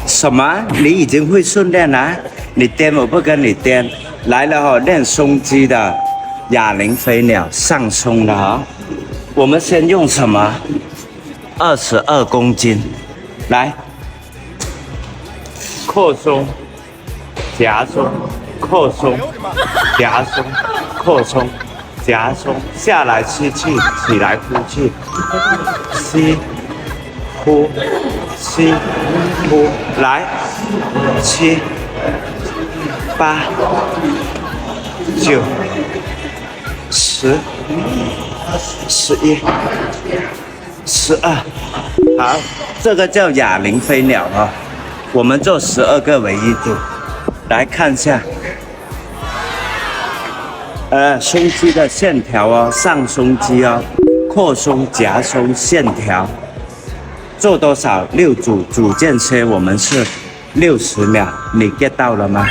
什么？你已经会训练了？你颠我不跟你颠，来了哈、练松肌的哑铃飞鸟上松的哈、我们先用什么？22公斤，来，扩松、夹松、扩松、夹松、扩松、夹松，下来吸气，起来呼气，吸。呼，吸，呼，来，7、8、9、10、11、12，好，这个叫哑铃飞鸟啊、我们做12个为一组，来看一下，胸肌的线条哦，上胸肌哦，扩松、夹松线条。做多少？6组，组间歇我们是60秒，你 get 到了吗？